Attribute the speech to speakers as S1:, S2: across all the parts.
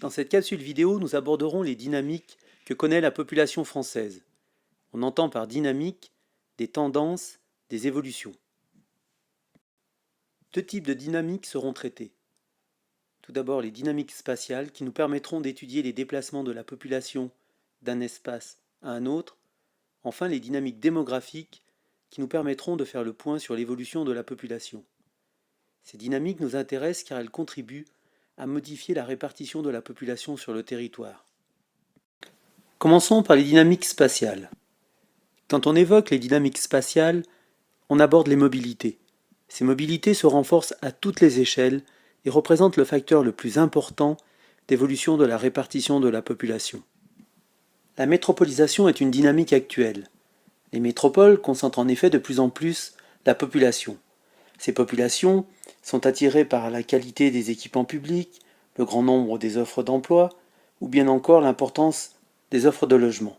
S1: Dans cette capsule vidéo, nous aborderons les dynamiques que connaît la population française. On entend par dynamique des tendances, des évolutions. Deux types de dynamiques seront traités. Tout d'abord les dynamiques spatiales qui nous permettront d'étudier les déplacements de la population d'un espace à un autre. Enfin les dynamiques démographiques qui nous permettront de faire le point sur l'évolution de la population. Ces dynamiques nous intéressent car elles contribuent à modifier la répartition de la population sur le territoire. Commençons par les dynamiques spatiales. Quand on évoque les dynamiques spatiales, on aborde les mobilités. Ces mobilités se renforcent à toutes les échelles et représentent le facteur le plus important d'évolution de la répartition de la population. La métropolisation est une dynamique actuelle. Les métropoles concentrent en effet de plus en plus la population. Ces populations sont attirées par la qualité des équipements publics, le grand nombre des offres d'emploi, ou bien encore l'importance des offres de logement.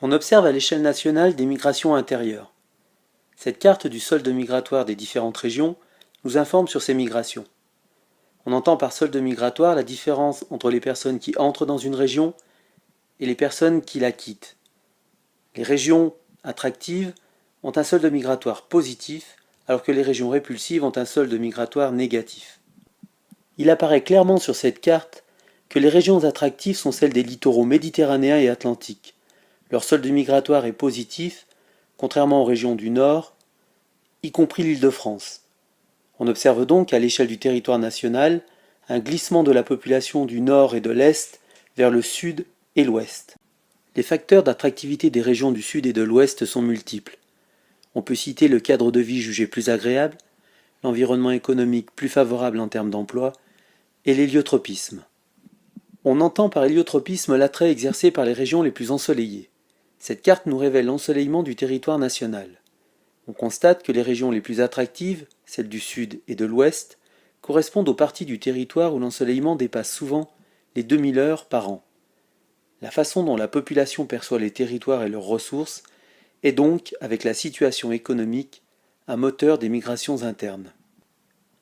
S1: On observe à l'échelle nationale des migrations intérieures. Cette carte du solde migratoire des différentes régions nous informe sur ces migrations. On entend par solde migratoire la différence entre les personnes qui entrent dans une région et les personnes qui la quittent. Les régions attractives ont un solde migratoire positif, alors que les régions répulsives ont un solde migratoire négatif. Il apparaît clairement sur cette carte que les régions attractives sont celles des littoraux méditerranéens et atlantiques. Leur solde migratoire est positif, contrairement aux régions du Nord, y compris l'Île-de-France. On observe donc à l'échelle du territoire national un glissement de la population du Nord et de l'Est vers le Sud et l'Ouest. Les facteurs d'attractivité des régions du Sud et de l'Ouest sont multiples. On peut citer le cadre de vie jugé plus agréable, l'environnement économique plus favorable en termes d'emploi, et l'héliotropisme. On entend par héliotropisme l'attrait exercé par les régions les plus ensoleillées. Cette carte nous révèle l'ensoleillement du territoire national. On constate que les régions les plus attractives, celles du Sud et de l'Ouest, correspondent aux parties du territoire où l'ensoleillement dépasse souvent les 2000 heures par an. La façon dont la population perçoit les territoires et leurs ressources est donc, avec la situation économique, un moteur des migrations internes.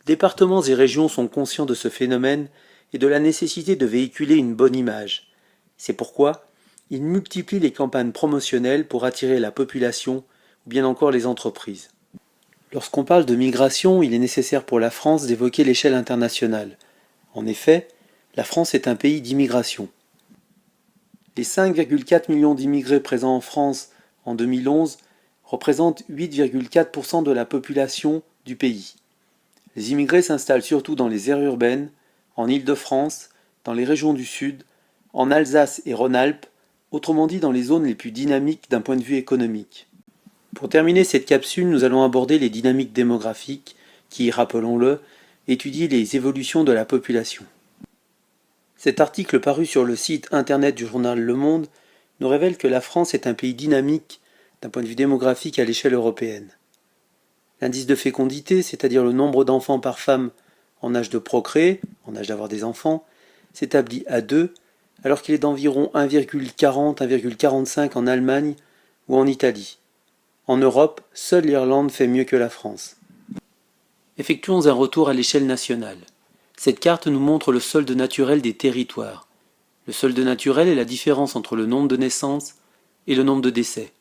S1: Départements et régions sont conscients de ce phénomène et de la nécessité de véhiculer une bonne image. C'est pourquoi ils multiplient les campagnes promotionnelles pour attirer la population ou bien encore les entreprises. Lorsqu'on parle de migration, il est nécessaire pour la France d'évoquer l'échelle internationale. En effet, la France est un pays d'immigration. Les 5,4 millions d'immigrés présents en France en 2011 représentent 8,4% de la population du pays. Les immigrés s'installent surtout dans les aires urbaines, en Île-de-France, dans les régions du Sud, en Alsace et Rhône-Alpes, autrement dit dans les zones les plus dynamiques d'un point de vue économique. Pour terminer cette capsule, nous allons aborder les dynamiques démographiques qui, rappelons-le, étudient les évolutions de la population. Cet article paru sur le site internet du journal Le Monde nous révèle que la France est un pays dynamique d'un point de vue démographique à l'échelle européenne. L'indice de fécondité, c'est-à-dire le nombre d'enfants par femme en âge de procréer, en âge d'avoir des enfants, s'établit à 2, alors qu'il est d'environ 1,40-1,45 en Allemagne ou en Italie. En Europe, seule l'Irlande fait mieux que la France. Effectuons un retour à l'échelle nationale. Cette carte nous montre le solde naturel des territoires. Le solde naturel est la différence entre le nombre de naissances et le nombre de décès.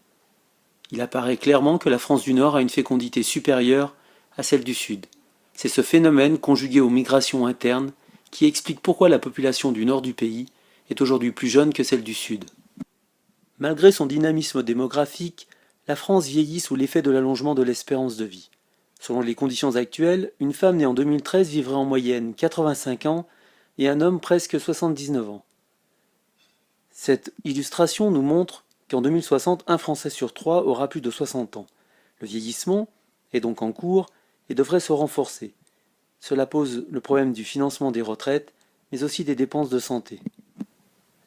S1: Il apparaît clairement que la France du Nord a une fécondité supérieure à celle du Sud. C'est ce phénomène conjugué aux migrations internes qui explique pourquoi la population du nord du pays est aujourd'hui plus jeune que celle du Sud. Malgré son dynamisme démographique, la France vieillit sous l'effet de l'allongement de l'espérance de vie. Selon les conditions actuelles, une femme née en 2013 vivrait en moyenne 85 ans et un homme presque 79 ans. Cette illustration nous montre qu'en 2060, un Français sur 3 aura plus de 60 ans. Le vieillissement est donc en cours et devrait se renforcer. Cela pose le problème du financement des retraites, mais aussi des dépenses de santé.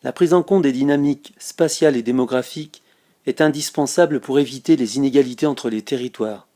S1: La prise en compte des dynamiques spatiales et démographiques est indispensable pour éviter les inégalités entre les territoires.